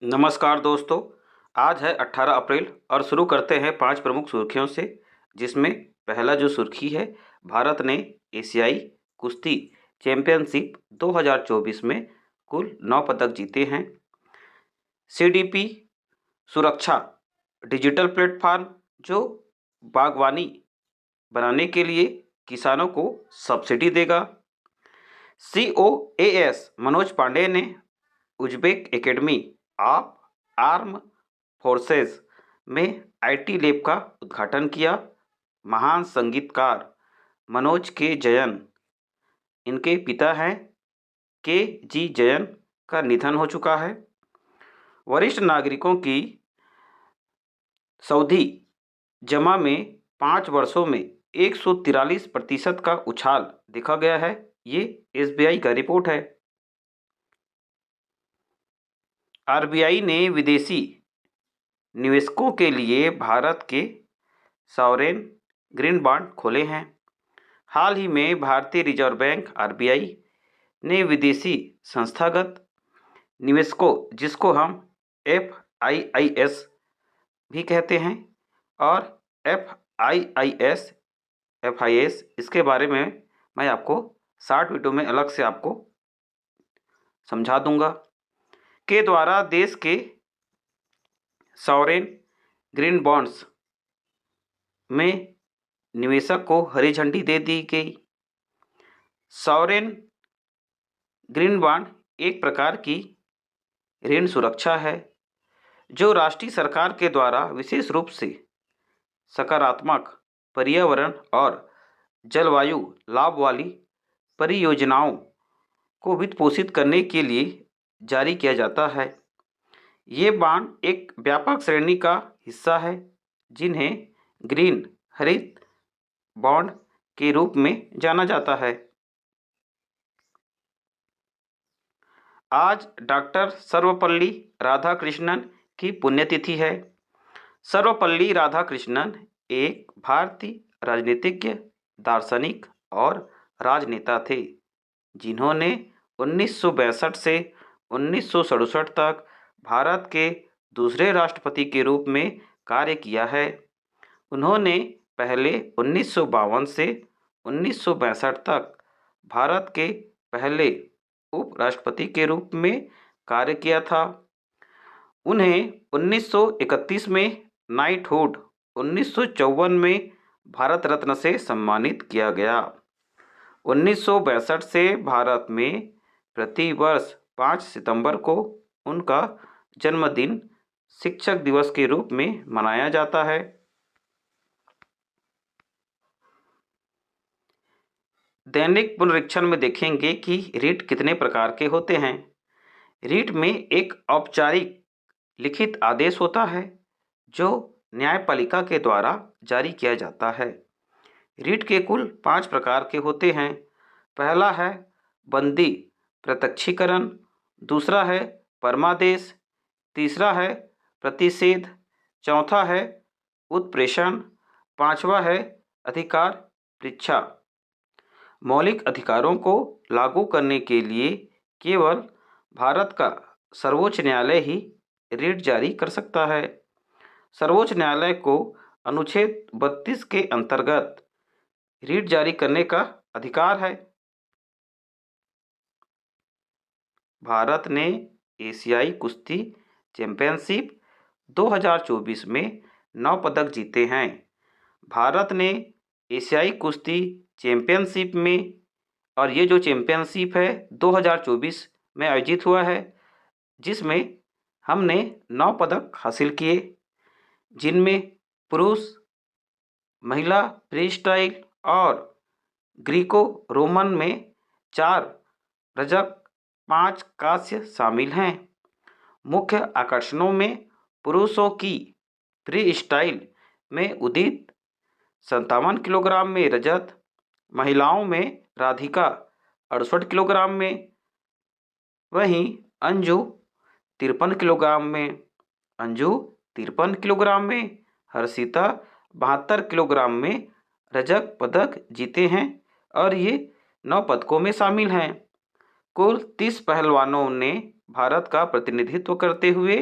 नमस्कार दोस्तों। आज है 18 अप्रैल और शुरू करते हैं 5 प्रमुख सुर्खियों से। जिसमें पहला जो सुर्खी है, भारत ने एशियाई कुश्ती चैंपियनशिप 2024 में कुल 9 पदक जीते हैं। सीडीपी सुरक्षा डिजिटल प्लेटफॉर्म जो बागवानी बनाने के लिए किसानों को सब्सिडी देगा। COAS मनोज पांडे ने Uzbek academy of arm forces में आईटी लैब का उद्घाटन किया। महान संगीतकार मनोज के जयन, इनके पिता हैं KG जयन, का निधन हो चुका है। वरिष्ठ नागरिकों की सऊदी जमा में 5 वर्षों में 143% का उछाल देखा गया है। ये SBI का रिपोर्ट है। RBI ने विदेशी निवेशकों के लिए भारत के सॉवरेन ग्रीन बॉन्ड खोले हैं। हाल ही में भारतीय रिजर्व बैंक RBI ने विदेशी संस्थागत निवेशकों, जिसको हम FIIs भी कहते हैं, और FIS इसके बारे में मैं आपको शॉर्ट वीडियो में अलग से आपको समझा दूंगा, के द्वारा देश के सॉवरेन ग्रीन बॉन्ड्स में निवेशक को हरी झंडी दे दी गई। सॉवरेन ग्रीन बॉन्ड एक प्रकार की ऋण सुरक्षा है जो राष्ट्रीय सरकार के द्वारा विशेष रूप से सकारात्मक पर्यावरण और जलवायु लाभ वाली परियोजनाओं को वित्त पोषित करने के लिए जारी किया जाता है। ये बॉन्ड एक व्यापक श्रेणी का हिस्सा है जिन्हें ग्रीन हरित बॉन्ड के रूप में जाना जाता है। आज डॉक्टर सर्वपल्ली राधाकृष्णन की पुण्यतिथि है। सर्वपल्ली राधाकृष्णन एक भारतीय राजनीतिज्ञ, दार्शनिक और राजनेता थे जिन्होंने 1962 से 1967 तक भारत के दूसरे राष्ट्रपति के रूप में कार्य किया है। उन्होंने पहले 1952 से 1962 तक भारत के पहले उपराष्ट्रपति के रूप में कार्य किया था। उन्हें 1931 में नाइटहुड, 1954 में भारत रत्न से सम्मानित किया गया। 1962 से भारत में प्रति वर्ष 5 सितंबर को उनका जन्मदिन शिक्षक दिवस के रूप में मनाया जाता है। दैनिक पुनरीक्षण में देखेंगे कि रीट कितने प्रकार के होते हैं। रीट में एक औपचारिक लिखित आदेश होता है जो न्यायपालिका के द्वारा जारी किया जाता है। रीट के कुल 5 प्रकार के होते हैं। पहला है बंदी प्रत्यक्षीकरण, दूसरा है परमादेश, तीसरा है प्रतिषेध, चौथा है उत्प्रेषण, पांचवा है अधिकार परीक्षा। मौलिक अधिकारों को लागू करने के लिए केवल भारत का सर्वोच्च न्यायालय ही रीट जारी कर सकता है। सर्वोच्च न्यायालय को अनुच्छेद 32 के अंतर्गत रीट जारी करने का अधिकार है। भारत ने एशियाई कुश्ती चैंपियनशिप 2024 में 9 पदक जीते हैं। भारत ने एशियाई कुश्ती चैंपियनशिप में, और ये जो चैंपियनशिप है 2024 में आयोजित हुआ है, जिसमें हमने 9 पदक हासिल किए, जिनमें पुरुष, महिला फ्री स्टाइल और ग्रीको रोमन में 4 रजत, 5 कांस्य शामिल हैं। मुख्य आकर्षणों में पुरुषों की फ्री स्टाइल में उदित 57 किलोग्राम में रजत, महिलाओं में राधिका 68 किलोग्राम में, वहीं अंजू 53 किलोग्राम में, हर्षिता 72 किलोग्राम में रजत पदक जीते हैं और ये 9 पदकों में शामिल हैं। कुल 30 पहलवानों ने भारत का प्रतिनिधित्व करते हुए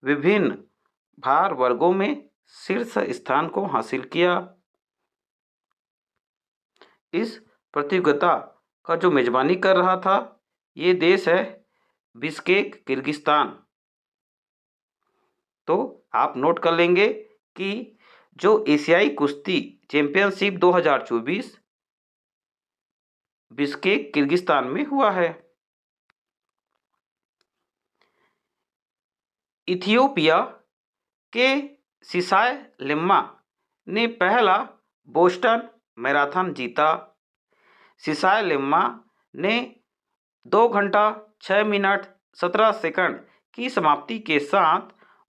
विभिन्न भार वर्गों में शीर्ष स्थान को हासिल किया। इस प्रतियोगिता का जो मेजबानी कर रहा था ये देश है बिश्केक, किर्गिस्तान। तो आप नोट कर लेंगे कि जो एशियाई कुश्ती चैंपियनशिप 2024 बिश्केक, किर्गिस्तान में हुआ है। इथियोपिया के सिसाय लिम्मा ने पहला बोस्टन मैराथन जीता। सिसाय लिम्मा ने 2 घंटा 6 मिनट 17 सेकंड की समाप्ति के साथ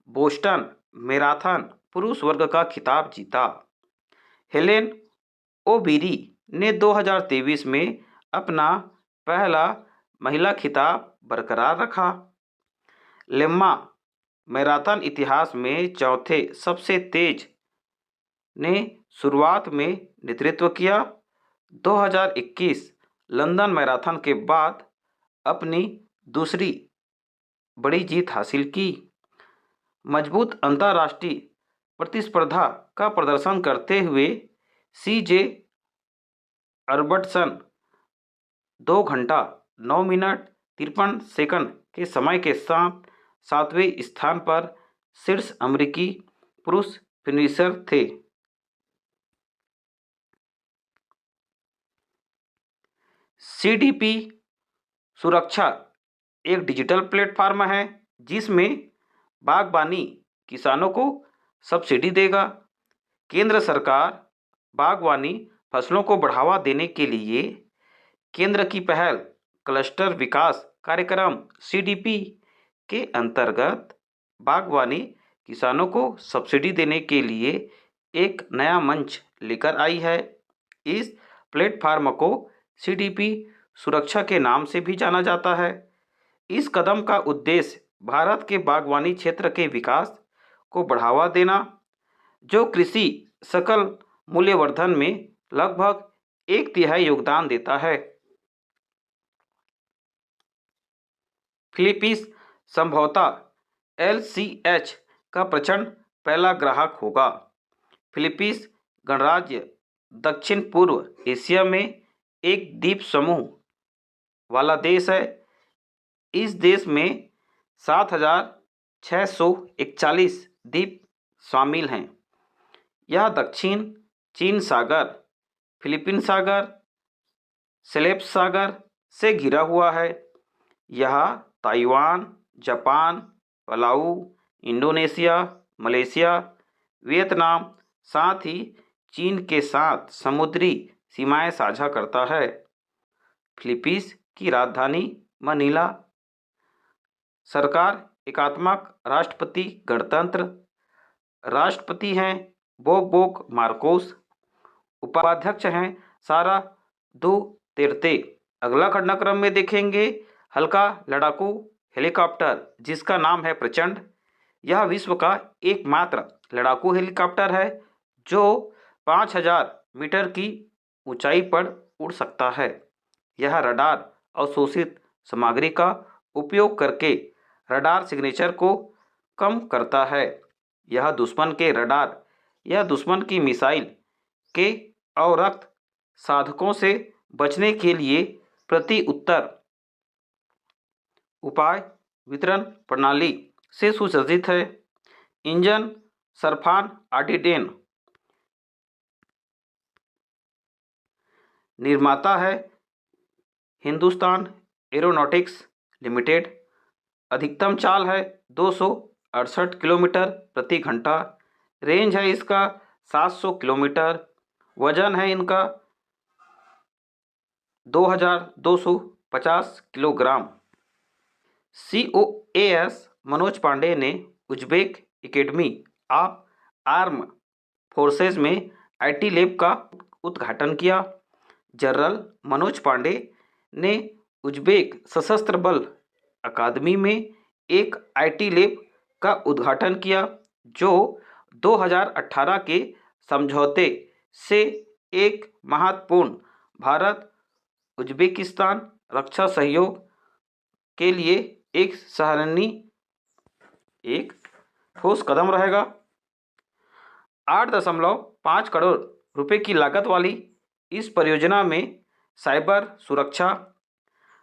बोस्टन मैराथन पुरुष वर्ग का खिताब जीता। हेलेन ओबिरी ने 2023 में अपना पहला महिला खिताब बरकरार रखा। लिम्मा मैराथन इतिहास में चौथे सबसे तेज ने शुरुआत में नेतृत्व किया। 2021 लंदन मैराथन के बाद अपनी दूसरी बड़ी जीत हासिल की। मजबूत अंतर्राष्ट्रीय प्रतिस्पर्धा का प्रदर्शन करते हुए सीजे अर्बर्टसन 2 घंटा 9 मिनट 53 सेकंड के समय के साथ 7वें स्थान पर शीर्ष अमेरिकी पुरुष फिनिशर थे। सीडीपी सुरक्षा एक डिजिटल प्लेटफॉर्म है जिसमें बागबानी किसानों को सब्सिडी देगा। केंद्र सरकार बागवानी फसलों को बढ़ावा देने के लिए केंद्र की पहल क्लस्टर विकास कार्यक्रम सीडीपी के अंतर्गत बागवानी किसानों को सब्सिडी देने के लिए एक नया मंच लेकर आई है। इस प्लेटफॉर्म को सीडीपी सुरक्षा के नाम से भी जाना जाता है। इस कदम का उद्देश्य भारत के बागवानी क्षेत्र के विकास को बढ़ावा देना, जो कृषि सकल मूल्यवर्धन में लगभग 1/3 योगदान देता है। फिलीपींस संभवतः एलसीएच का प्रचंड पहला ग्राहक होगा। फिलीपींस गणराज्य दक्षिण पूर्व एशिया में एक द्वीप समूह वाला देश है। इस देश में 7,641 द्वीप शामिल हैं। यह दक्षिण चीन सागर, फिलीपीन सागर, सेलेब्स सागर से घिरा हुआ है। यह Taiwan, Japan, Palau, Indonesia, Malaysia, Vietnam साथ ही चीन के साथ समुद्री सीमाएं साझा करता है। फिलीपींस की राजधानी मनीला। सरकार एकात्मक राष्ट्रपति गणतंत्र। राष्ट्रपति हैं बोक मार्कोस। उपाध्यक्ष हैं सारा दुतेर्ते। अगला घटनाक्रम में देखेंगे हल्का लड़ाकू हेलीकॉप्टर जिसका नाम है प्रचंड। यह विश्व का एकमात्र लड़ाकू हेलीकॉप्टर है जो 5000 मीटर की ऊंचाई पर उड़ सकता है। यह रडार अवशोषित सामग्री का उपयोग करके रडार सिग्नेचर को कम करता है। यह दुश्मन के रडार या दुश्मन की मिसाइल के अवरक्त साधकों से बचने के लिए प्रति उत्तर उपाय वितरण प्रणाली से सुसज्जित है। इंजन सरफान आर्टिडेन। निर्माता है हिंदुस्तान एरोनॉटिक्स लिमिटेड। अधिकतम चाल है 268 किलोमीटर प्रति घंटा। रेंज है इसका 700 किलोमीटर। वजन है इनका 2250 किलोग्राम। COAS मनोज पांडे ने Uzbek academy of arm forces में IT लैब का उद्घाटन किया। जनरल मनोज पांडे ने उज्बेक सशस्त्र बल अकादमी में एक IT लैब का उद्घाटन किया जो 2018 के समझौते से एक महत्वपूर्ण भारत उज्बेकिस्तान रक्षा सहयोग के लिए एक सराहनीय एक ठोस कदम रहेगा। 8.5 करोड़ रुपए की लागत वाली इस परियोजना में साइबर सुरक्षा,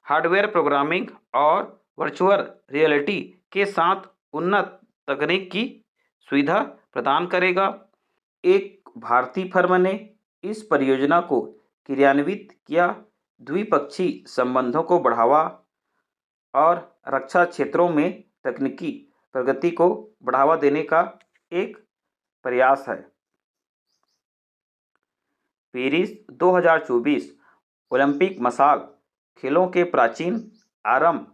हार्डवेयर प्रोग्रामिंग और वर्चुअल रियलिटी के साथ उन्नत तकनीक की सुविधा प्रदान करेगा। एक भारतीय फर्म ने इस परियोजना को क्रियान्वित किया, द्विपक्षीय संबंधों को बढ़ावा और रक्षा क्षेत्रों में तकनीकी प्रगति को बढ़ावा देने का एक प्रयास है। पेरिस 2024 ओलंपिक मशाल खेलों के प्राचीन आरंभ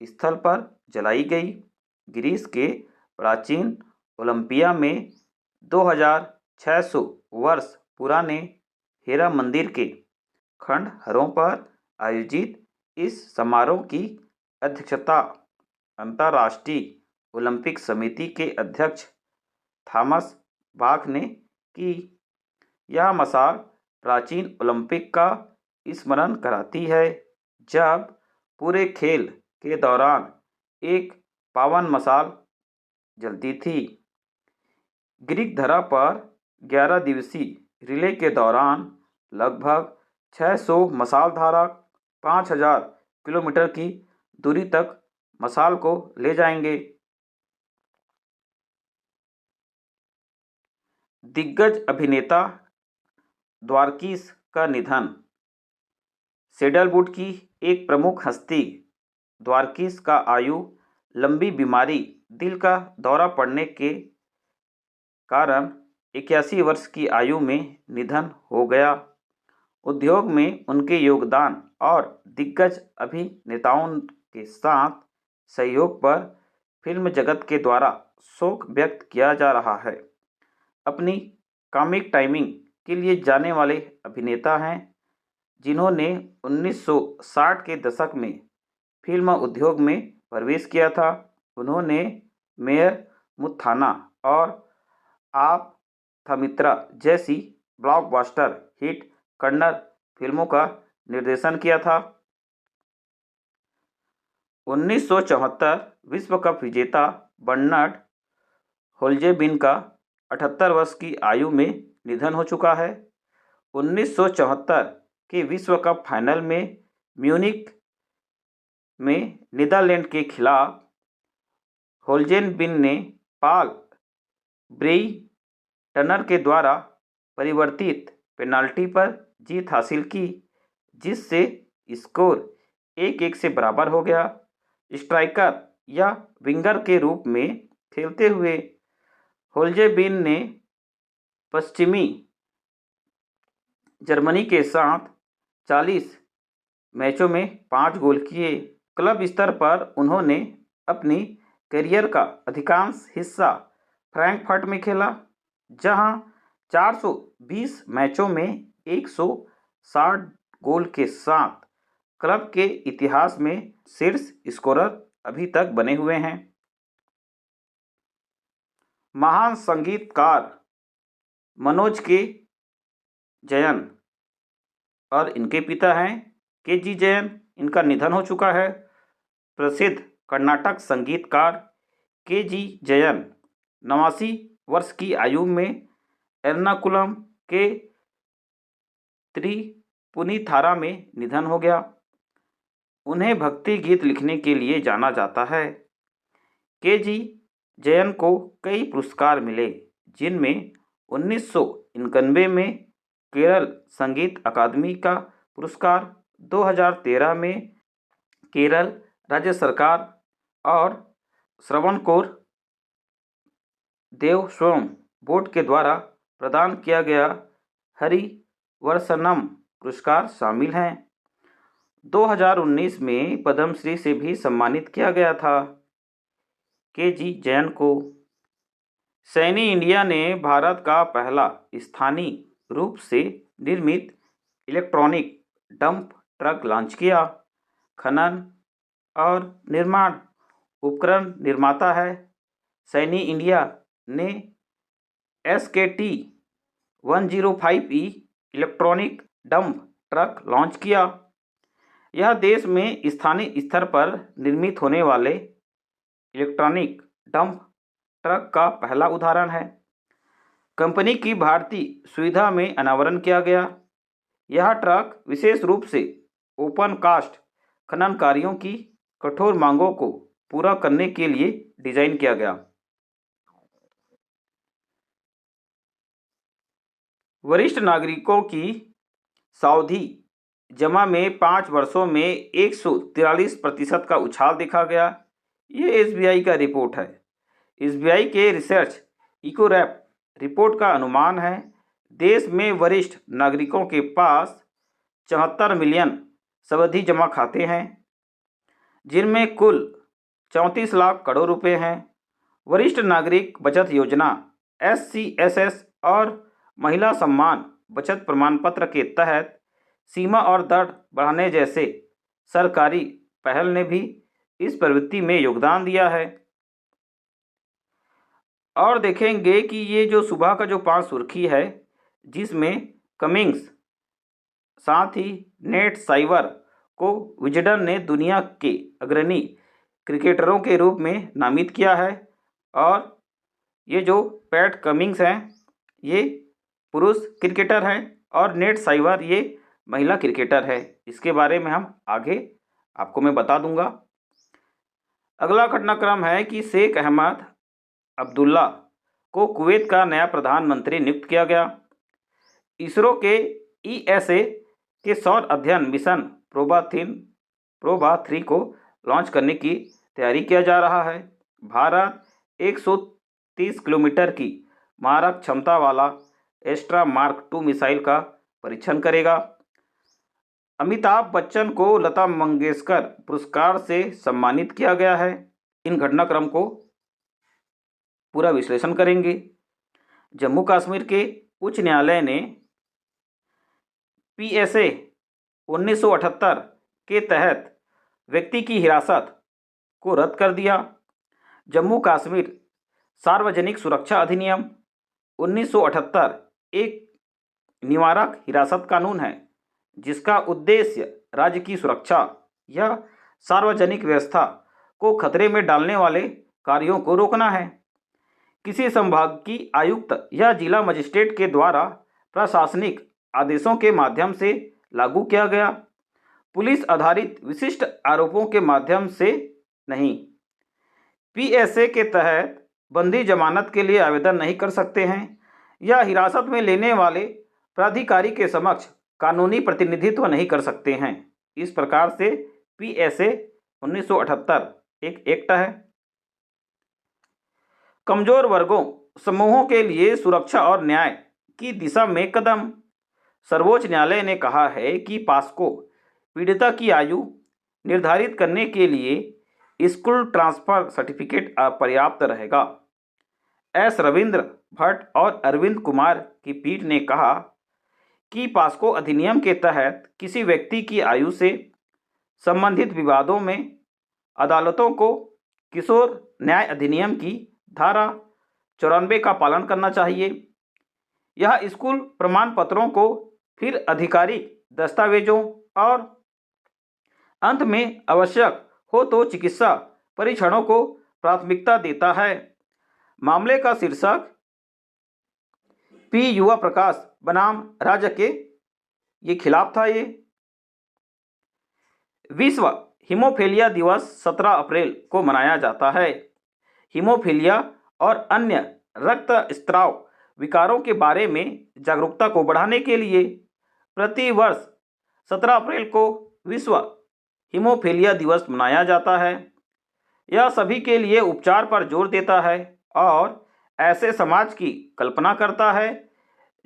स्थल पर जलाई गई। ग्रीस के प्राचीन ओलंपिया में 2600 वर्ष पुराने हेरा मंदिर के खंडहरों पर आयोजित इस समारोह की अध्यक्षता अंतर्राष्ट्रीय ओलंपिक समिति के अध्यक्ष थॉमस बाख ने की। यह मशाल प्राचीन ओलंपिक का स्मरण कराती है, जब पूरे खेल के दौरान एक पावन मशाल जलती थी। ग्रीक धरा पर 11 दिवसीय रिले के दौरान लगभग 600 मशाल धारक 5000 किलोमीटर की दूरी तक मशाल को ले जाएंगे। दिग्गज अभिनेता द्वारकीश का निधन। सैंडलवुड की एक प्रमुख हस्ती द्वारकीश का आयु लंबी बीमारी, दिल का दौरा पड़ने के कारण 81 वर्ष की आयु में निधन हो गया। उद्योग में उनके योगदान और दिग्गज अभिनेताओं के साथ सहयोग पर फिल्म जगत के द्वारा शोक व्यक्त किया जा रहा है। अपनी कॉमिक टाइमिंग के लिए जाने वाले अभिनेता हैं, जिन्होंने 1960 के दशक में फिल्म उद्योग में प्रवेश किया था। उन्होंने मेयर मुथाना और आप थमित्रा जैसी ब्लॉकबस्टर हिट कन्नड़ फिल्मों का निर्देशन किया था। 1974 विश्व कप विजेता बर्नार्ड होल्जेबिन का 78 वर्ष की आयु में निधन हो चुका है। 1974 के विश्व कप फाइनल में म्यूनिख में नीदरलैंड के खिलाफ होल्जेबिन ने पॉल ब्रेइटनर के द्वारा परिवर्तित पेनाल्टी पर जीत हासिल की, जिससे स्कोर 1-1 से बराबर हो गया। स्ट्राइकर या विंगर के रूप में खेलते हुए होल्जेबिन ने पश्चिमी जर्मनी के साथ 40 मैचों में 5 गोल किए। क्लब स्तर पर उन्होंने अपनी करियर का अधिकांश हिस्सा फ्रैंकफर्ट में खेला, जहां 420 मैचों में 160 गोल के साथ क्लब के इतिहास में शीर्ष स्कोरर अभी तक बने हुए हैं। महान संगीतकार मनोज के जयन और इनके पिता हैं के.जी. जयन। इनका निधन हो चुका है। प्रसिद्ध कर्नाटक संगीतकार के.जी. जयन 89 वर्ष की आयु में एर्नाकुलम के त्रिपुनिथारा में निधन हो गया। उन्हें भक्ति गीत लिखने के लिए जाना जाता है। के.जी. जयन को कई पुरस्कार मिले, जिनमें 1991 में केरल संगीत अकादमी का पुरस्कार, 2013 में केरल राज्य सरकार और श्रवणकोर देवस्वम बोर्ड के द्वारा प्रदान किया गया हरिवरसनम पुरस्कार शामिल हैं। 2019 में पद्मश्री से भी सम्मानित किया गया था के.जी. जयन को। सैनी इंडिया ने भारत का पहला स्थानीय रूप से निर्मित इलेक्ट्रॉनिक डंप ट्रक लॉन्च किया। खनन और निर्माण उपकरण निर्माता है। सैनी इंडिया ने SKT 105E electronic dump truck launch किया। यह देश में स्थानीय स्तर पर निर्मित होने वाले इलेक्ट्रॉनिक डंप ट्रक का पहला उदाहरण है। कंपनी की भारतीय सुविधा में अनावरण किया गया। यह ट्रक विशेष रूप से ओपन कास्ट खनन कार्यों की कठोर मांगों को पूरा करने के लिए डिजाइन किया गया। वरिष्ठ नागरिकों की सावधि जमा में 5 वर्षों में 143% का उछाल देखा गया। ये एसबीआई का रिपोर्ट है। एसबीआई के रिसर्च इकोरैप रिपोर्ट का अनुमान है देश में वरिष्ठ नागरिकों के पास 74 मिलियन सावधि जमा खाते हैं, जिनमें कुल 34 लाख करोड़ रुपए हैं। वरिष्ठ नागरिक बचत योजना SCSS और महिला सम्मान बचत प्रमाण पत्र के तहत सीमा और दर बढ़ाने जैसे सरकारी पहल ने भी इस प्रवृत्ति में योगदान दिया है। और देखेंगे कि ये जो सुबह का जो 5 सुर्खी है, जिसमें कमिंग्स साथ ही नेट साइवर को विजडन ने दुनिया के अग्रणी क्रिकेटरों के रूप में नामित किया है, और ये जो पैट कमिंग्स हैं ये पुरुष क्रिकेटर हैं और नेट साइवर ये महिला क्रिकेटर है। इसके बारे में हम आगे आपको मैं बता दूंगा। अगला घटनाक्रम है कि शेख अहमद अब्दुल्ला को कुवैत का नया प्रधानमंत्री नियुक्त किया गया। इसरो के ESA के सौर अध्ययन मिशन प्रोबा 3 को लॉन्च करने की तैयारी किया जा रहा है। भारत 130 किलोमीटर की मारक क्षमता वाला एस्ट्रा मार्क 2 मिसाइल का परीक्षण करेगा। अमिताभ बच्चन को लता मंगेशकर पुरस्कार से सम्मानित किया गया है। इन घटनाक्रम को पूरा विश्लेषण करेंगे। जम्मू कश्मीर के उच्च न्यायालय ने PSA 1978 के तहत व्यक्ति की हिरासत को रद्द कर दिया। जम्मू कश्मीर सार्वजनिक सुरक्षा अधिनियम 1978 एक निवारक हिरासत कानून है, जिसका उद्देश्य राज्य की सुरक्षा या सार्वजनिक व्यवस्था को खतरे में डालने वाले कार्यों को रोकना है। किसी संभाग की आयुक्त या जिला मजिस्ट्रेट के द्वारा प्रशासनिक आदेशों के माध्यम से लागू किया गया, पुलिस आधारित विशिष्ट आरोपों के माध्यम से नहीं। PSA के तहत बंदी जमानत के लिए आवेदन नहीं कर सकते हैं या हिरासत में लेने वाले प्राधिकारी के समक्ष कानूनी प्रतिनिधित्व नहीं कर सकते हैं। इस प्रकार से PSA 1978 एक एक्ट है। कमजोर वर्गों समूहों के लिए सुरक्षा और न्याय की दिशा में कदम। सर्वोच्च न्यायालय ने कहा है कि पॉस्को पीड़िता की आयु निर्धारित करने के लिए स्कूल ट्रांसफर सर्टिफिकेट पर्याप्त रहेगा। S रविंद्र भट्ट और अरविंद कुमार की पीठ ने कहा कि पॉस्को अधिनियम के तहत किसी व्यक्ति की आयु से संबंधित विवादों में अदालतों को किशोर न्याय अधिनियम की धारा 94 का पालन करना चाहिए। यह स्कूल प्रमाण पत्रों को फिर आधिकारिक दस्तावेजों और अंत में आवश्यक हो तो चिकित्सा परीक्षणों को प्राथमिकता देता है। मामले का शीर्षक P युवा प्रकाश बनाम राज्य के ये खिलाफ था। ये विश्व हीमोफीलिया दिवस 17 अप्रैल को मनाया जाता है। हीमोफीलिया और अन्य रक्त स्त्राव विकारों के बारे में जागरूकता को बढ़ाने के लिए प्रति वर्ष 17 अप्रैल को विश्व हीमोफीलिया दिवस मनाया जाता है। यह सभी के लिए उपचार पर जोर देता है और ऐसे समाज की कल्पना करता है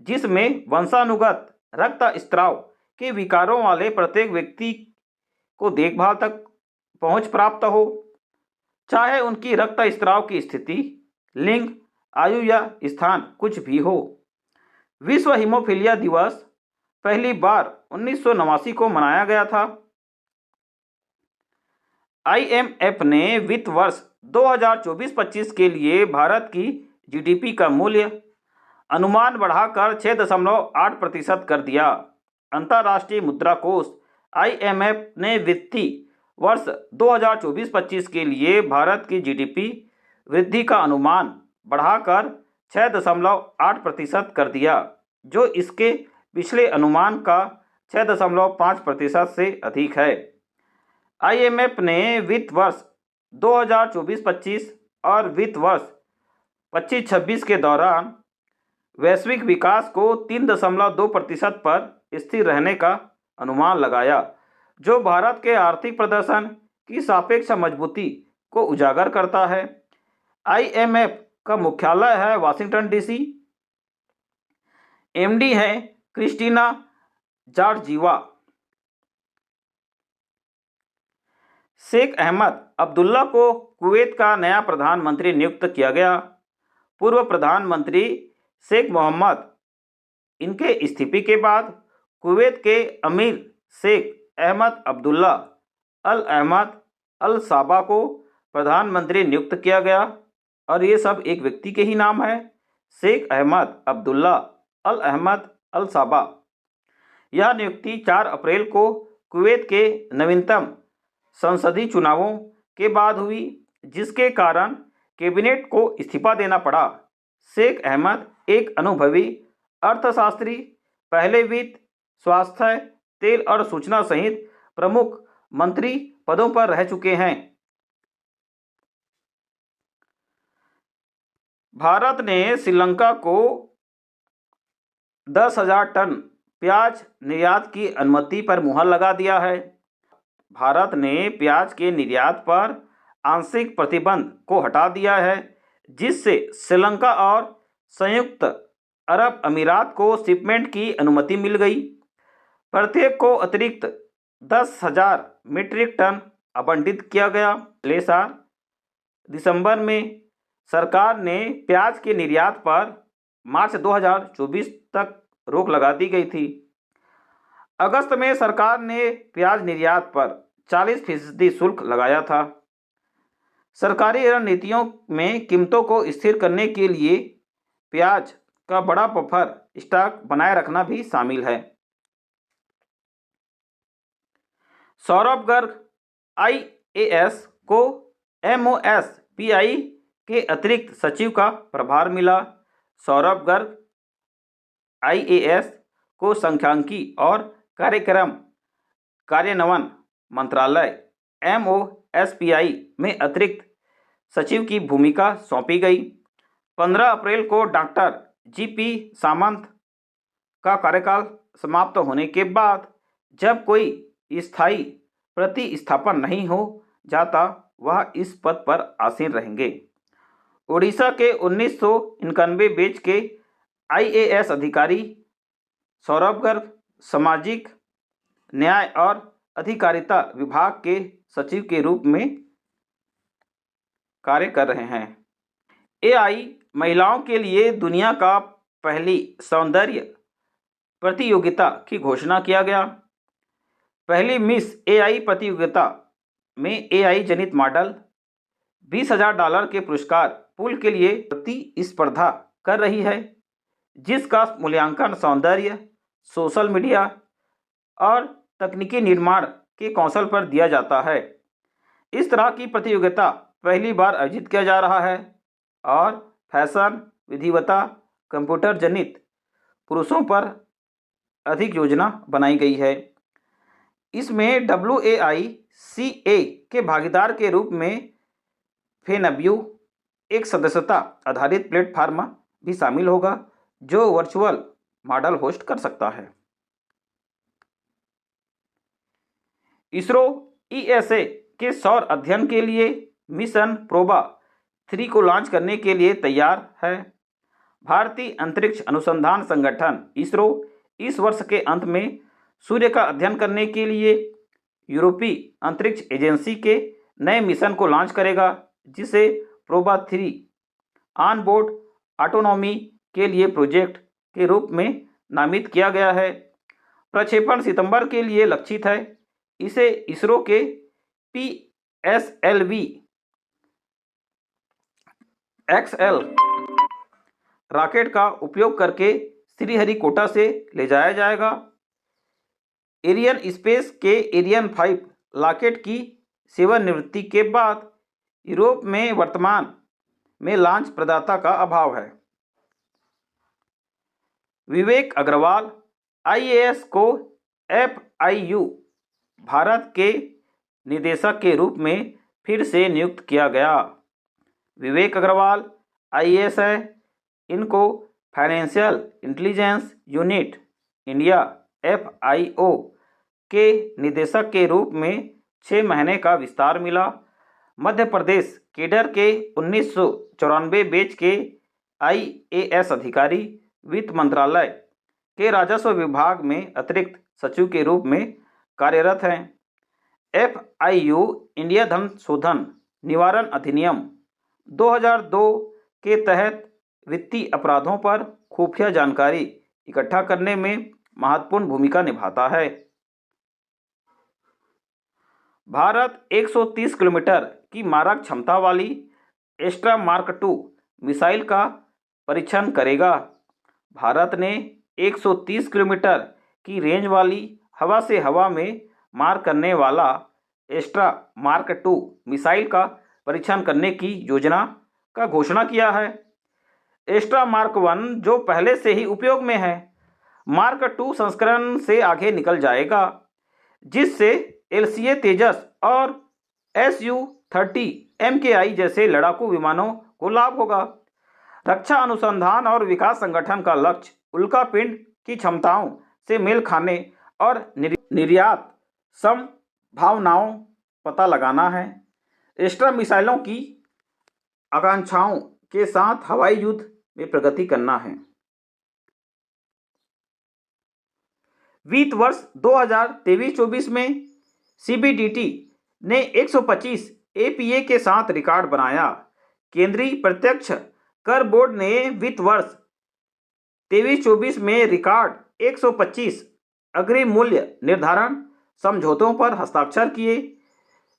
जिसमें वंशानुगत रक्त स्त्राव के विकारों वाले प्रत्येक व्यक्ति को देखभाल तक पहुंच प्राप्त हो, चाहे उनकी रक्त स्त्राव की स्थिति, लिंग, आयु या स्थान कुछ भी हो। विश्व हीमोफीलिया दिवस पहली बार 1989 को मनाया गया था। IMF ने वित्त वर्ष 2024-25 के लिए भारत की GDP का मूल्य अनुमान बढ़ाकर 6.8% कर दिया। अंतर्राष्ट्रीय मुद्रा कोष आईएमएफ ने वित्तीय वर्ष 2024-25 के लिए भारत की जीडीपी वृद्धि का अनुमान बढ़ाकर 6.8% कर दिया, जो इसके पिछले अनुमान का 6.5% से अधिक है। आईएमएफ ने वित्त वर्ष 2024-25 और वित्त वर्ष 25-26 के दौरान वैश्विक विकास को 3.2% पर स्थिर रहने का अनुमान लगाया, जो भारत के आर्थिक प्रदर्शन की सापेक्ष मजबूती को उजागर करता है। आईएमएफ का मुख्यालय है वाशिंगटन डीसी। एमडी है क्रिस्टीना जॉर्जिवा। शेख अहमद अब्दुल्ला को कुवैत का नया प्रधानमंत्री नियुक्त किया गया। पूर्व प्रधानमंत्री शेख मोहम्मद इनके इस्तीफे के बाद कुवैत के अमीर शेख अहमद अब्दुल्ला अल अहमद अल साबा को प्रधानमंत्री नियुक्त किया गया, और ये सब एक व्यक्ति के ही नाम है, शेख अहमद अब्दुल्ला अल अहमद अल साबा। यह नियुक्ति 4 अप्रैल को कुवैत के नवीनतम संसदीय चुनावों के बाद हुई, जिसके कारण कैबिनेट को इस्तीफा देना पड़ा। शेख अहमद एक अनुभवी अर्थशास्त्री, पहले वित्त, स्वास्थ्य, तेल और सूचना सहित प्रमुख मंत्री पदों पर रह चुके हैं। भारत ने श्रीलंका को 10,000 टन प्याज निर्यात की अनुमति पर मुहर लगा दिया है। भारत ने प्याज के निर्यात पर आंशिक प्रतिबंध को हटा दिया है, जिससे श्रीलंका और संयुक्त अरब अमीरात को शिपमेंट की अनुमति मिल गई। प्रत्येक को अतिरिक्त 10,000 मीट्रिक टन आवंटित किया गया। पिछले साल दिसंबर में सरकार ने प्याज के निर्यात पर मार्च 2024 तक रोक लगा दी गई थी। अगस्त में सरकार ने प्याज निर्यात पर 40% शुल्क लगाया था। सरकारी रणनीतियों में कीमतों को स्थिर करने के लिए प्याज का बड़ा बफर स्टॉक बनाए रखना भी शामिल है। सौरभ गर्ग आईएएस को एमओएसपीआई के अतिरिक्त सचिव का प्रभार मिला। सौरभ गर्ग आईएएस को सांख्यिकी और कार्यक्रम कार्यान्वयन मंत्रालय एमओएसपीआई में अतिरिक्त सचिव की भूमिका सौंपी गई। 15 अप्रैल को डॉक्टर जीपी सामंत का कार्यकाल समाप्त होने के बाद जब कोई स्थायी प्रतिस्थापन नहीं हो जाता, वह इस पद पर आसीन रहेंगे। उड़ीसा के 1991 बैच के आईएएस अधिकारी सौरभ गर्ग सामाजिक न्याय और अधिकारिता विभाग के सचिव के रूप में कार्य कर रहे हैं। एआई महिलाओं के लिए दुनिया का पहली सौंदर्य प्रतियोगिता की घोषणा किया गया। पहली मिस एआई प्रतियोगिता में एआई जनित मॉडल $20,000 के पुरस्कार पूल के लिए प्रतिस्पर्धा कर रही है, जिसका मूल्यांकन सौंदर्य, सोशल मीडिया और तकनीकी निर्माण के कौशल पर दिया जाता है। इस तरह की प्रतियोगिता पहली बार आयोजित किया जा रहा है और फैशन, विधिवता, कंप्यूटर जनित पुरुषों पर अधिक योजना बनाई गई है। इसमें WAICA के भागीदार के रूप में फेनव्यू, एक सदस्यता आधारित प्लेटफार्म भी शामिल होगा, जो वर्चुअल मॉडल होस्ट कर सकता है। इसरो ईएसए के सौर अध्ययन के लिए मिशन प्रोबा 3 को लॉन्च करने के लिए तैयार है। भारतीय अंतरिक्ष अनुसंधान संगठन इसरो इस वर्ष के अंत में सूर्य का अध्ययन करने के लिए यूरोपीय अंतरिक्ष एजेंसी के नए मिशन को लॉन्च करेगा, जिसे प्रोबा 3 ऑन बोर्ड ऑटोनॉमी के लिए प्रोजेक्ट के रूप में नामित किया गया है। प्रक्षेपण सितंबर के लिए लक्षित है। इसे इसरो के PSLV XL रॉकेट का उपयोग करके श्रीहरिकोटा से ले जाया जाएगा। एरियन स्पेस के एरियन 5 रॉकेट की सेवानिवृत्ति के बाद यूरोप में वर्तमान में लॉन्च प्रदाता का अभाव है। विवेक अग्रवाल आईएएस को एफआईयू भारत के निदेशक के रूप में फिर से नियुक्त किया गया। विवेक अग्रवाल आईएएस है। इनको फाइनेंशियल इंटेलिजेंस यूनिट इंडिया एफआईओ के निदेशक के रूप में 6 महीने का विस्तार मिला। मध्य प्रदेश केडर के 1994 बैच के आईएएस अधिकारी वित्त मंत्रालय के राजस्व विभाग में अतिरिक्त सचिव के रूप में कार्यरत हैं। एफआईयू इंडिया धन शोधन निवारण अधिनियम 2002 के तहत वित्तीय अपराधों पर खुफिया जानकारी इकट्ठा करने में महत्वपूर्ण भूमिका निभाता है। भारत 130 किलोमीटर की मारक क्षमता वाली एस्ट्रा मार्क 2 मिसाइल का परीक्षण करेगा। भारत ने 130 किलोमीटर की रेंज वाली हवा से हवा में मार करने वाला एस्ट्रा मार्क 2 मिसाइल का परीक्षण करने की योजना का घोषणा किया है। एस्ट्रा मार्क 1 जो पहले से ही उपयोग में है, मार्क 2 संस्करण से आगे निकल जाएगा, जिससे एलसीए तेजस और SU-30 MKI जैसे लड़ाकू विमानों को लाभ होगा। रक्षा अनुसंधान और विकास संगठन का लक्ष्य उल्कापिंड की क्षमताओं से मेल खाने और निर्यात संभावनाओं पता लगाना है। एस्ट्रा मिसाइलों की आकांक्षाओं के साथ हवाई युद्ध में प्रगति करना है। वित्त वर्ष 2023-24 में सीबीडीटी ने 125 एपीए के साथ रिकॉर्ड बनाया। केंद्रीय प्रत्यक्ष कर बोर्ड ने वित्त वर्ष 23-24 में रिकॉर्ड 125 अग्रिम मूल्य निर्धारण समझौतों पर हस्ताक्षर किए,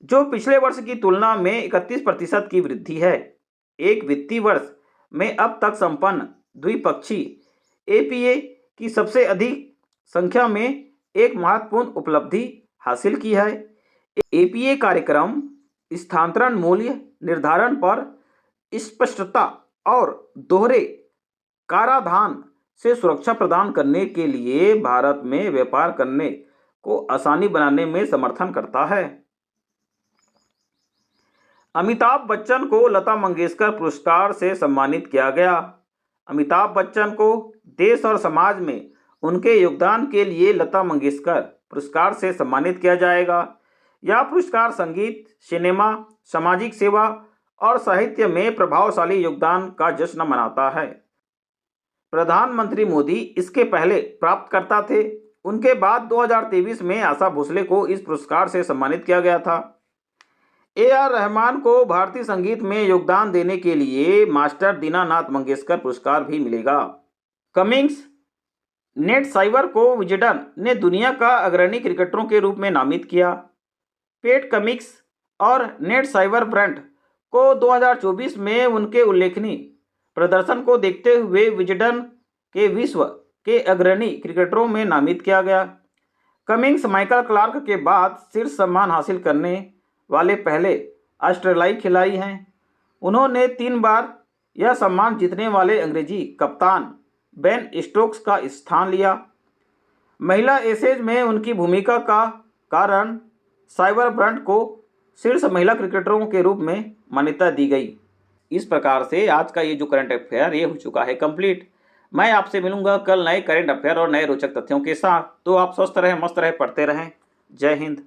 जो पिछले वर्ष की तुलना में 31% की वृद्धि है। एक वित्तीय वर्ष में अब तक संपन्न द्विपक्षीय एपीए की सबसे अधिक संख्या में एक महत्वपूर्ण उपलब्धि हासिल की है। एपीए कार्यक्रम स्थानांतरण मूल्य निर्धारण पर स्पष्टता और दोहरे कराधान से सुरक्षा प्रदान करने के लिए भारत में व्यापार करने को आसानी बनाने में समर्थन करता है। अमिताभ बच्चन को लता मंगेशकर पुरस्कार से सम्मानित किया गया। अमिताभ बच्चन को देश और समाज में उनके योगदान के लिए लता मंगेशकर पुरस्कार से सम्मानित किया जाएगा। यह पुरस्कार संगीत, सिनेमा, सामाजिक सेवा और साहित्य में प्रभावशाली योगदान का जश्न मनाता है। प्रधानमंत्री मोदी इसके पहले प्राप्तकर्ता थे। उनके बाद 2023 में आशा भोसले को इस पुरस्कार से सम्मानित किया गया था। AR रहमान को भारतीय संगीत में योगदान देने के लिए मास्टर दीनानाथ मंगेशकर पुरस्कार भी मिलेगा। कमिंग्स नेट साइवर को विजडन ने दुनिया का अग्रणी क्रिकेटरों के रूप में नामित किया। पेट कमिंग्स और नेट साइवर ब्रांड को 2024 में उनके उल्लेखनीय प्रदर्शन को देखते हुए विजडन के विश्व के अग्रणी क्रिकेटरों में नामित किया गया। कमिंग्स माइकल क्लार्क के बाद शीर्ष सम्मान हासिल करने वाले पहले ऑस्ट्रेलियाई खिलाड़ी हैं। उन्होंने 3 बार यह सम्मान जीतने वाले अंग्रेजी कप्तान बेन स्टोक्स का स्थान लिया। महिला एशेज में उनकी भूमिका का कारण साइबर ब्रांड को शीर्ष महिला क्रिकेटरों के रूप में मान्यता दी गई। इस प्रकार से आज का ये जो करंट अफेयर ये हो चुका है कंप्लीट। मैं आपसे मिलूंगा कल नए करंट अफेयर और नए रोचक तथ्यों के साथ। तो आप स्वस्थ रहें, मस्त रहें, पढ़ते रहें। जय हिंद।